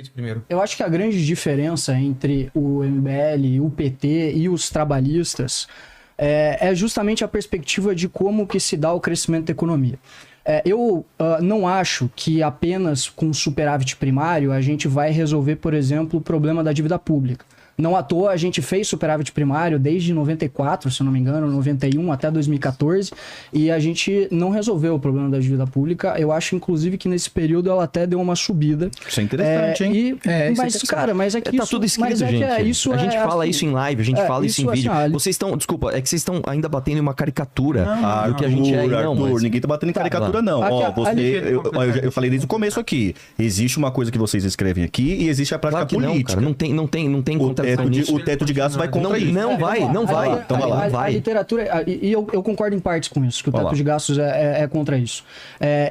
isso primeiro. Eu acho que a grande diferença entre o MBL, o PT e os trabalhistas é justamente a perspectiva de como que se dá o crescimento da economia. Eu não acho que apenas com superávit primário a gente vai resolver, por exemplo, o problema da dívida pública. Não à toa a gente fez superávit primário desde 94, se eu não me engano, 91 até 2014, e a gente não resolveu o problema da dívida pública. Eu acho, inclusive, que nesse período ela até deu uma subida. Isso é interessante, hein? Mas, cara, mas é que tá tudo escrito, gente. A gente fala isso em live, a gente fala isso em vídeo. Vocês estão, desculpa, é que vocês estão ainda batendo em uma caricatura do que a gente é. Não, mas... ninguém tá batendo em caricatura, não. Ó, eu falei desde o começo aqui. Existe uma coisa que vocês escrevem aqui e existe a prática política. Não, cara, não tem o teto de gastos vai contra isso. Não vai. Então vai lá. A literatura, e eu concordo em partes com isso, que o teto de gastos é contra isso.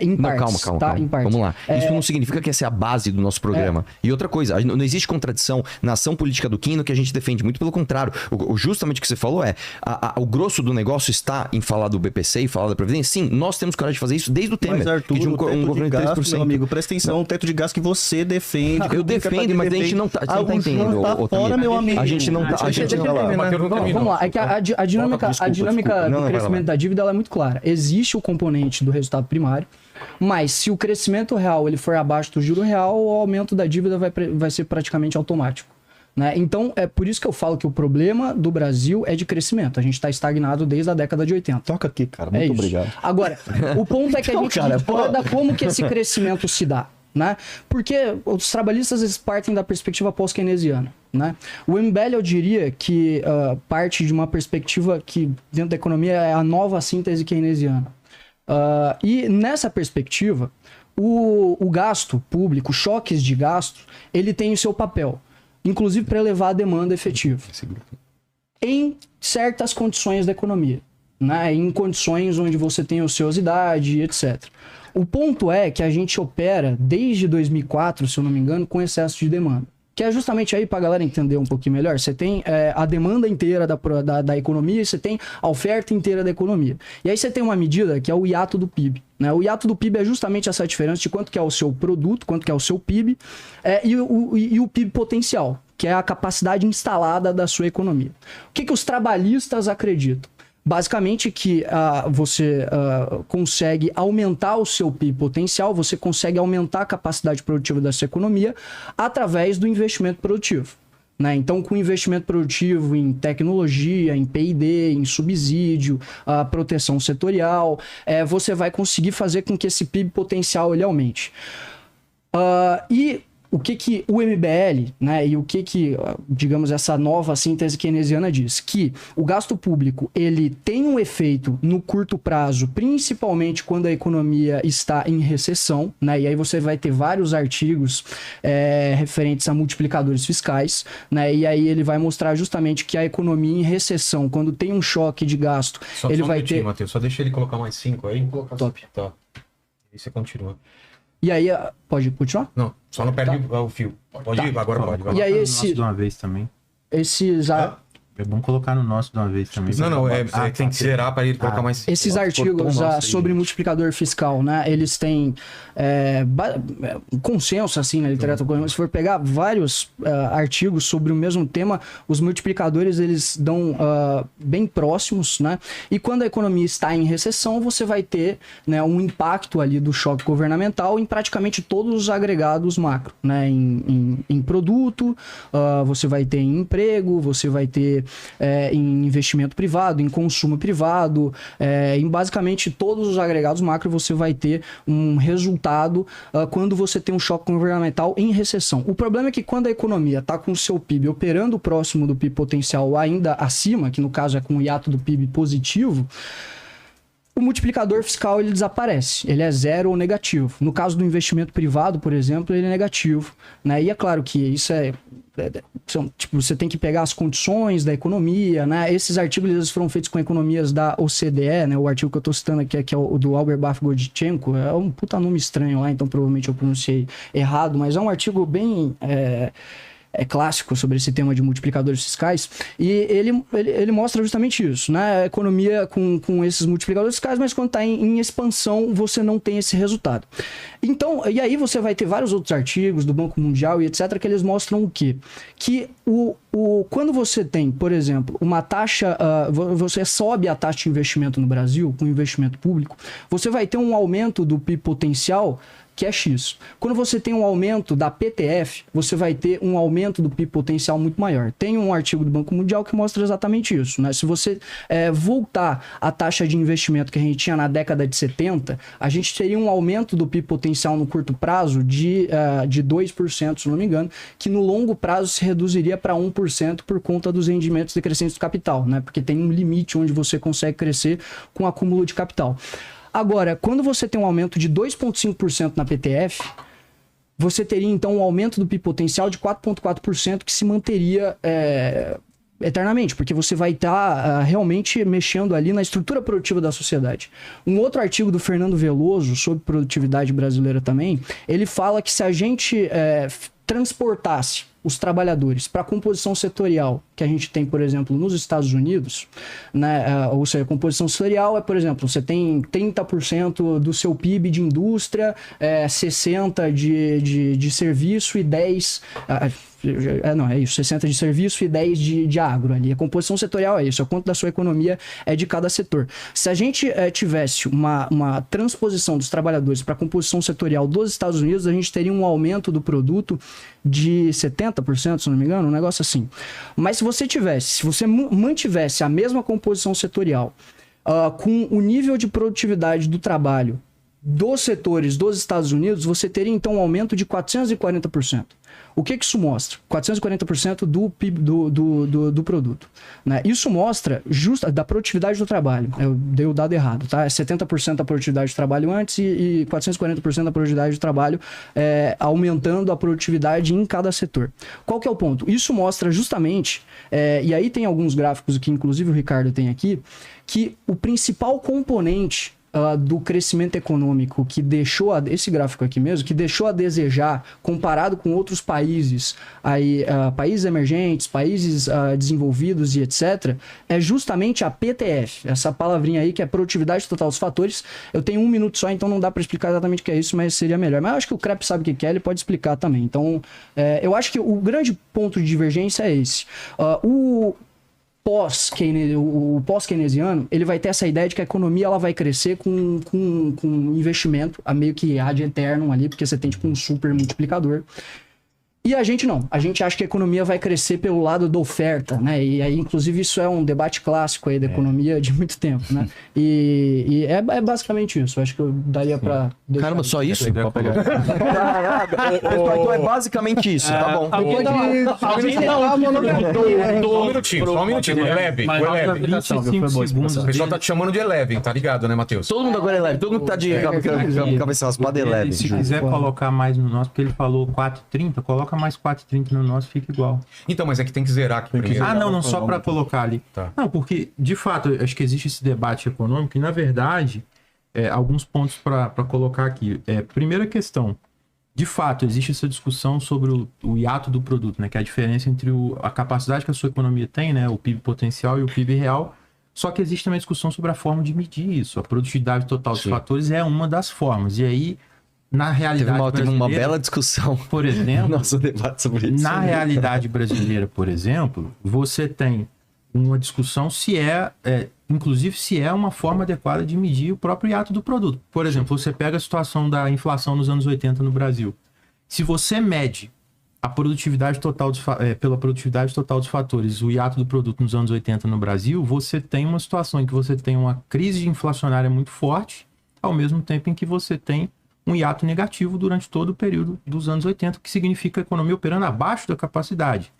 Em partes, calma. Em partes. Vamos lá. Isso não significa que essa é a base do nosso programa. E outra coisa, não existe contradição na ação política do Quino que a gente defende. Muito pelo contrário. Justamente o que você falou o grosso do negócio está em falar do BPC e falar da Previdência. Sim, nós temos coragem de fazer isso desde o Temer. Mas, Arthur, que tinha o teto de gasto, meu amigo, presta atenção, o teto de gasto que você defende. Eu defendo, mas a gente não tá entendendo. Fora, meu amigo. A gente não tá. Vamos lá, é que a dinâmica do crescimento da dívida ela é muito clara. Existe o componente do resultado primário, mas se o crescimento real ele for abaixo do juro real, o aumento da dívida vai ser praticamente automático. Né? Então, é por isso que eu falo que o problema do Brasil é de crescimento. A gente está estagnado desde a década de 80. Toca aqui, cara. Muito obrigado. Agora, o ponto é que a gente discorda como que esse crescimento se dá. Né? Porque os trabalhistas eles partem da perspectiva pós-keynesiana. Né? O MBL eu diria que parte de uma perspectiva que dentro da economia é a nova síntese keynesiana. E nessa perspectiva, o gasto público, choques de gasto, ele tem o seu papel, inclusive para elevar a demanda efetiva em certas condições da economia, né? Em condições onde você tem ociosidade, etc. O ponto é que a gente opera desde 2004, se eu não me engano, com excesso de demanda. Que é justamente aí, pra galera entender um pouquinho melhor, você tem a demanda inteira da economia e você tem a oferta inteira da economia. E aí você tem uma medida que é o hiato do PIB. Né? O hiato do PIB é justamente essa diferença de quanto que é o seu produto, quanto que é o seu PIB e o PIB potencial, que é a capacidade instalada da sua economia. O que os trabalhistas acreditam? Basicamente que você consegue aumentar o seu PIB potencial, você consegue aumentar a capacidade produtiva da sua economia através do investimento produtivo. Né? Então, com investimento produtivo em tecnologia, em P&D, em subsídio, proteção setorial, você vai conseguir fazer com que esse PIB potencial ele aumente. E o que o MBL, né, e o que, digamos, essa nova síntese keynesiana diz? Que o gasto público, ele tem um efeito no curto prazo, principalmente quando a economia está em recessão, né, e aí você vai ter vários artigos referentes a multiplicadores fiscais, né, e aí ele vai mostrar justamente que a economia em recessão, quando tem um choque de gasto, ele vai ter... Matheus, só deixa ele colocar mais 5 aí. Top. Tá. E você continua. E aí, pode continuar? Não, só não perde o fio. Pode ir, agora pode. E aí esse... de uma vez também. Esses... É bom colocar no nosso de uma vez também. Não, tem que zerar para ele colocar mais... Esses artigos sobre multiplicador fiscal, né? Eles têm consenso, assim, na literatura. Se for pegar vários artigos sobre o mesmo tema, os multiplicadores, eles dão bem próximos, né? E quando a economia está em recessão, você vai ter, né, um impacto ali do choque governamental em praticamente todos os agregados macro, né? Em produto, você vai ter em emprego, você vai ter em investimento privado, em consumo privado, em basicamente todos os agregados macro você vai ter um resultado quando você tem um choque governamental em recessão. O problema é que quando a economia está com o seu PIB operando próximo do PIB potencial ainda acima, que no caso é com o hiato do PIB positivo, o multiplicador fiscal ele desaparece, ele é zero ou negativo. No caso do investimento privado, por exemplo, ele é negativo, né? E é claro que isso tipo, você tem que pegar as condições da economia, né? Esses artigos eles foram feitos com economias da OCDE, né? O artigo que eu estou citando aqui que é o do Auerbach Godchenko, é um puta nome estranho lá, então provavelmente eu pronunciei errado, mas é um artigo bem clássico sobre esse tema de multiplicadores fiscais, e ele mostra justamente isso, né? A economia com esses multiplicadores fiscais, mas quando está em expansão, você não tem esse resultado. Então, e aí você vai ter vários outros artigos do Banco Mundial e etc., que eles mostram o quê? Que quando você tem, por exemplo, uma taxa, você sobe a taxa de investimento no Brasil, com investimento público, você vai ter um aumento do PIB potencial que é X. Quando você tem um aumento da PTF, você vai ter um aumento do PIB potencial muito maior. Tem um artigo do Banco Mundial que mostra exatamente isso, né? Se você voltar à taxa de investimento que a gente tinha na década de 70, a gente teria um aumento do PIB potencial no curto prazo de 2%, se não me engano, que no longo prazo se reduziria para 1% por conta dos rendimentos decrescentes do capital, né? Porque tem um limite onde você consegue crescer com acúmulo de capital. Agora, quando você tem um aumento de 2,5% na PTF, você teria então um aumento do PIB potencial de 4,4% que se manteria eternamente, porque você vai estar realmente mexendo ali na estrutura produtiva da sociedade. Um outro artigo do Fernando Veloso sobre produtividade brasileira também, ele fala que se a gente transportasse os trabalhadores para a composição setorial que a gente tem, por exemplo, nos Estados Unidos, né? Ou seja, a composição setorial é, por exemplo, você tem 30% do seu PIB de indústria, 60% de serviço e 10%... não, é isso, 60 de serviço e 10 de agro ali. A composição setorial é isso, é o quanto da sua economia é de cada setor. Se a gente tivesse uma transposição dos trabalhadores para a composição setorial dos Estados Unidos, a gente teria um aumento do produto de 70%, se não me engano, um negócio assim. Mas se você mantivesse a mesma composição setorial com o nível de produtividade do trabalho dos setores dos Estados Unidos, você teria então um aumento de 440%. O que isso mostra? 440% do PIB do produto. Né? Isso mostra da produtividade do trabalho. Eu dei o dado errado, tá? É 70% da produtividade do trabalho antes e 440% da produtividade do trabalho aumentando a produtividade em cada setor. Qual que é o ponto? Isso mostra justamente, e aí tem alguns gráficos que inclusive o Ricardo tem aqui, que o principal componente do crescimento econômico que deixou, esse gráfico aqui mesmo, que deixou a desejar comparado com outros países, países emergentes, países desenvolvidos e etc., é justamente a PTF, essa palavrinha aí que é produtividade total dos fatores. Eu tenho 1 minuto só, então não dá para explicar exatamente o que é isso, mas seria melhor. Mas eu acho que o Krepp sabe o que é, ele pode explicar também. Então, eu acho que o grande ponto de divergência é esse. O pós-keynesiano, ele vai ter essa ideia de que a economia ela vai crescer com investimento, meio que ad eternum ali, porque você tem tipo um super multiplicador. E a gente não. A gente acha que a economia vai crescer pelo lado da oferta, né? E aí, inclusive, isso é um debate clássico aí da economia de muito tempo, né? E é basicamente isso. Eu acho que eu daria pra... Caramba, só isso? Então é basicamente isso, tá bom. Só um minutinho. Eleven. O pessoal tá te chamando de Eleven, tá ligado, né, Matheus? Todo mundo agora é Eleven. Todo mundo tá de cabeça raspada Eleven. Se quiser colocar mais no nosso, porque ele falou 4,30, coloca mais 4,30 no nosso, fica igual. Então, mas é que tem que zerar aqui primeiro. Não, só para colocar ali. Tá. Não, porque, de fato, acho que existe esse debate econômico e, na verdade, alguns pontos para colocar aqui. Primeira questão, de fato, existe essa discussão sobre o hiato do produto, né? Que é a diferença entre a capacidade que a sua economia tem, né? O PIB potencial e o PIB real. Só que existe uma discussão sobre a forma de medir isso. A produtividade total dos fatores é uma das formas. E aí, na realidade teve uma bela discussão, por exemplo, nosso debate sobre isso. Na realidade brasileira, por exemplo, você tem uma discussão inclusive se é uma forma adequada de medir o próprio hiato do produto. Por exemplo, você pega a situação da inflação nos anos 80 no Brasil. Se você mede a produtividade total pela produtividade total dos fatores, o hiato do produto nos anos 80 no Brasil, você tem uma situação em que você tem uma crise inflacionária muito forte, ao mesmo tempo em que você tem um hiato negativo durante todo o período dos anos 80, que significa a economia operando abaixo da capacidade.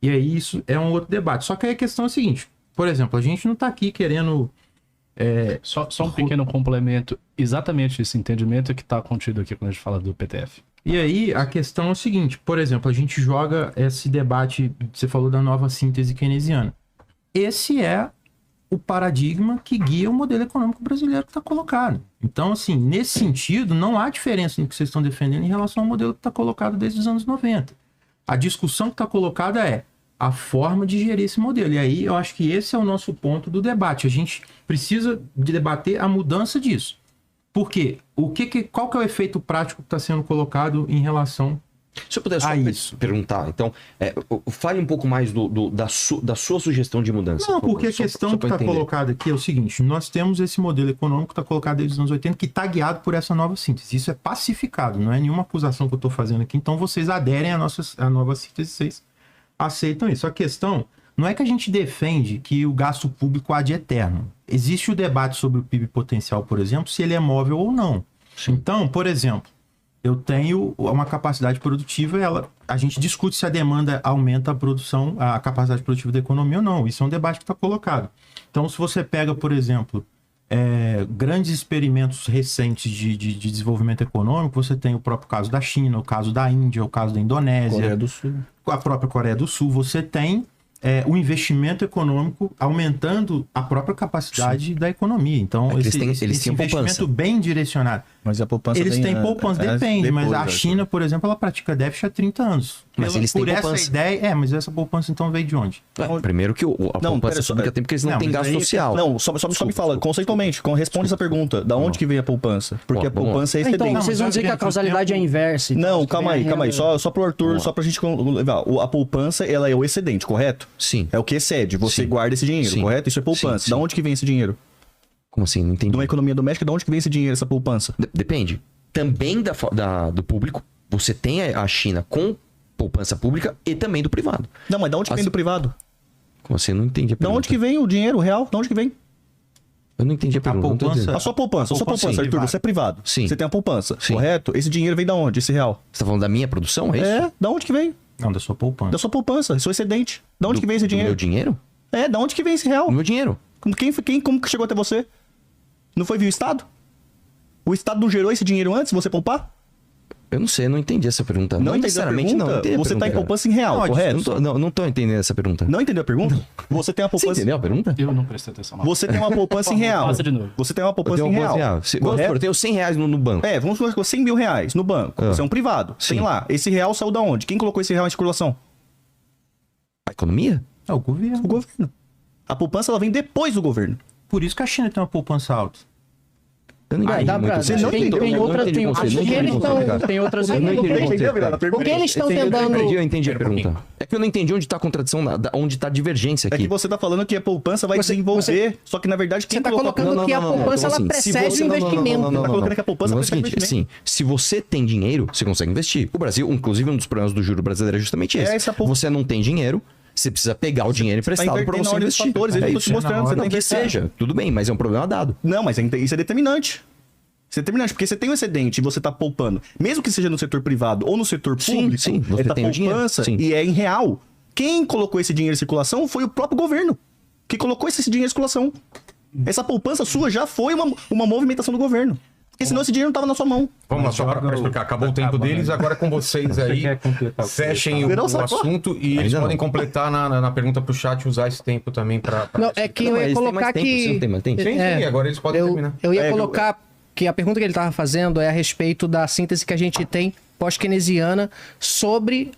E aí isso é um outro debate. Só que aí a questão é a seguinte, por exemplo, a gente não está aqui querendo... Só um pequeno complemento, exatamente esse entendimento que está contido aqui quando a gente fala do PTF. E aí a questão é o seguinte, por exemplo, a gente joga esse debate, você falou da nova síntese keynesiana. Esse é o paradigma que guia o modelo econômico brasileiro que está colocado. Então, assim, nesse sentido, não há diferença no que vocês estão defendendo em relação ao modelo que está colocado desde os anos 90. A discussão que está colocada é a forma de gerir esse modelo. E aí eu acho que esse é o nosso ponto do debate. A gente precisa de debater a mudança disso. Por quê? Qual que é o efeito prático que está sendo colocado em relação Se eu puder só perguntar, então, fale um pouco mais da sua sugestão de mudança. Não, porque a questão que está colocada aqui é o seguinte: nós temos esse modelo econômico que está colocado desde os anos 80, que está guiado por essa nova síntese. Isso é pacificado, não é nenhuma acusação que eu estou fazendo aqui. Então vocês aderem à nova síntese, vocês aceitam isso. A questão não é que a gente defende que o gasto público há de eterno. Existe o debate sobre o PIB potencial, por exemplo, se ele é móvel ou não. Sim. Então, por exemplo, eu tenho uma capacidade produtiva, a gente discute se a demanda aumenta a produção, a capacidade produtiva da economia ou não. Isso é um debate que está colocado. Então, se você pega, por exemplo, grandes experimentos recentes de desenvolvimento econômico, você tem o próprio caso da China, o caso da Índia, o caso da Indonésia, Coreia do Sul. A própria Coreia do Sul, você tem o investimento econômico aumentando a própria capacidade da economia. Então, esse investimento poupança bem direcionado. Mas a poupança eles têm poupança, depende. Depois, mas a China, por exemplo, ela pratica déficit há 30 anos. Mas eles têm poupança. Essa ideia, mas essa poupança então veio de onde? Primeiro que a poupança pública tem porque eles não têm gasto social. Não, só me fala, conceitualmente, responde essa pergunta. Da onde que vem a poupança? Porque a poupança é excedente. Então, vocês vão dizer que a causalidade é inversa. Não, calma aí. Só pro Arthur, só pra gente levar. A poupança, ela é o excedente, correto? Sim. É o que excede. Você guarda esse dinheiro, correto? Isso é poupança. Da onde que vem esse dinheiro? Como assim? Não entendi. De uma economia doméstica, de onde que vem esse dinheiro, essa poupança? Depende. Também do público, você tem a China com poupança pública e também do privado. Não, mas de onde que vem do privado? Como assim? Eu não entendi a pergunta. De onde que vem o dinheiro real? De onde que vem? Eu não entendi a pergunta. A sua poupança, Arthur, você é privado. Sim. Você tem a poupança, correto? Esse dinheiro vem de onde, esse real? Você tá falando da minha produção, é isso? Da onde que vem? Não, da sua poupança. Da sua poupança, seu excedente. De onde que vem esse dinheiro? Do meu dinheiro? Da onde que vem esse real? Do meu dinheiro. Como que chegou até você? Não foi via o Estado? O Estado não gerou esse dinheiro antes de você poupar? Eu não sei, eu não entendi essa pergunta. Não necessariamente não. Você está em poupança em real, correto? Não tô entendendo essa pergunta. Não entendeu a pergunta? Você tem uma poupança... Você entendeu a pergunta? Eu não prestei atenção. Você tem uma poupança em real. Faça de novo. Você tem uma poupança em real. Vamos supor, eu tenho 100 reais no banco. Vamos supor que 100 mil reais no banco. Você é um privado. Sim. Tem lá. Esse real saiu da onde? Quem colocou esse real em circulação? A economia? É o governo. O governo. A poupança, ela vem depois do governo. Por isso que a China tem uma poupança alta. Eu não entendi. Tem outras. O que eles estão tentando... Eu entendi a pergunta. É que eu não entendi onde está a contradição, onde está a divergência aqui. É que você está falando que a poupança vai desenvolver, só que na verdade Você está colocando que a poupança ela precede o investimento. Você está colocando que a poupança precede o investimento. Sim, se você tem dinheiro, você consegue investir. O Brasil, inclusive, um dos problemas do juro brasileiro é justamente esse. Você não tem dinheiro, você precisa pegar o dinheiro emprestado para você investir. Eu estou te mostrando, você tem que seja. Tudo bem, mas é um problema dado. Não, mas isso é determinante. Isso é determinante, porque você tem um excedente e você está poupando. Mesmo que seja no setor privado ou no setor público, sim, você tem poupança dinheiro. E é em real. Quem colocou esse dinheiro em circulação foi o próprio governo. Que colocou esse dinheiro em circulação. Essa poupança sua já foi uma movimentação do governo. Porque senão esse dinheiro não estava na sua mão. Vamos lá, só para explicar. Acabou o tempo deles, agora com vocês aí. Fechem o assunto e eles podem completar na pergunta pro chat, usar esse tempo também para... Não, é que eu ia colocar que... Sim, agora eles podem terminar. Eu ia colocar que a pergunta que ele estava fazendo é a respeito da síntese que a gente tem pós-keynesiana sobre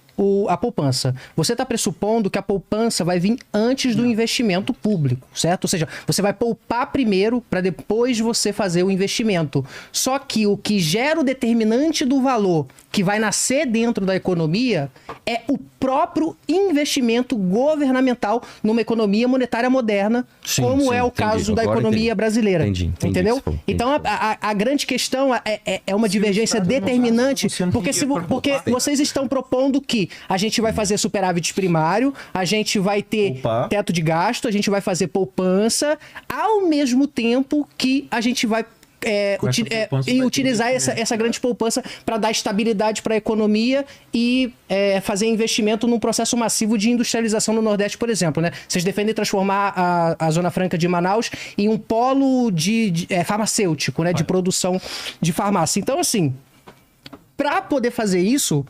a poupança. Você está pressupondo que a poupança vai vir antes do investimento público, certo? Ou seja, você vai poupar primeiro para depois você fazer o investimento. Só que o que gera o determinante do valor que vai nascer dentro da economia é o próprio investimento governamental numa economia monetária moderna, como é o caso da economia brasileira. Entendeu? Então, a grande questão é uma divergência determinante, porque vocês estão propondo que a gente vai fazer superávit primário, a gente vai ter teto de gasto, a gente vai fazer poupança, ao mesmo tempo que a gente vai utilizar essa grande poupança para dar estabilidade para a economia e fazer investimento num processo massivo de industrialização no Nordeste, por exemplo, né? Vocês defendem transformar a Zona Franca de Manaus em um polo farmacêutico, né? De produção de farmácia. Então, assim, para poder fazer isso,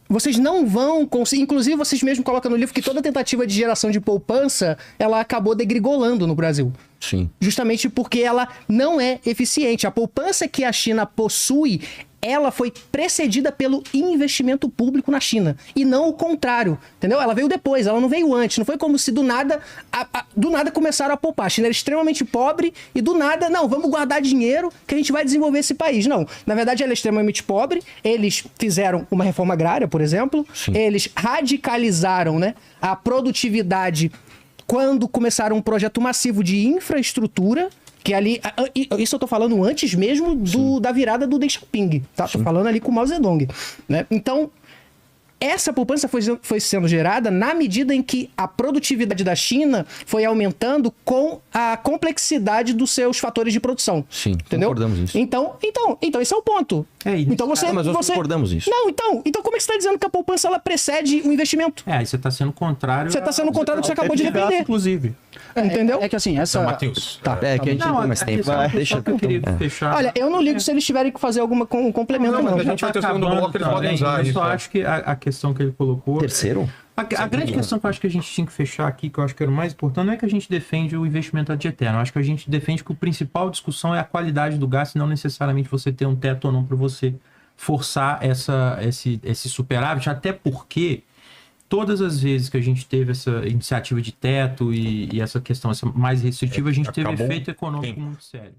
vocês não vão conseguir... Inclusive, vocês mesmos colocam no livro que toda tentativa de geração de poupança, ela acabou degrigolando no Brasil. Sim. Justamente porque ela não é eficiente. A poupança que a China possui, ela foi precedida pelo investimento público na China. E não o contrário, entendeu? Ela veio depois, ela não veio antes. Não foi como se do nada começaram a poupar. A China era extremamente pobre e do nada, não, vamos guardar dinheiro que a gente vai desenvolver esse país. Não, na verdade ela é extremamente pobre. Eles fizeram uma reforma agrária, por exemplo. Sim. Eles radicalizaram, né, a produtividade quando começaram um projeto massivo de infraestrutura, que ali... Isso eu tô falando antes mesmo da virada do Deng Xiaoping, tá? Sim. Tô falando ali com o Mao Zedong, né? Então, essa poupança foi sendo gerada na medida em que a produtividade da China foi aumentando com a complexidade dos seus fatores de produção. Sim, entendeu? Concordamos nisso. Então, esse é o ponto. Então mas nós concordamos nisso. Não, então como é que você está dizendo que a poupança ela precede o investimento? Aí você está sendo contrário. Você está sendo contrário do que você acabou de defender. Inclusive. Entendeu? É que assim, essa... Matheus. Tá. Que a gente não tem mais tempo. Deixa que eu queria fechar. Olha, eu não ligo se eles tiverem que fazer algum complemento, não. A gente vai ter o segundo bloco, eles podem usar isso. Eu só acho que a questão que ele colocou... Terceiro? A grande questão que eu acho que a gente tinha que fechar aqui, que eu acho que era o mais importante, não é que a gente defende o investimento ad eterno. Eu acho que a gente defende que a principal discussão é a qualidade do gasto e não necessariamente você ter um teto ou não para você forçar esse superávit, até porque todas as vezes que a gente teve essa iniciativa de teto e essa questão mais restritiva, a gente teve efeito econômico muito sério.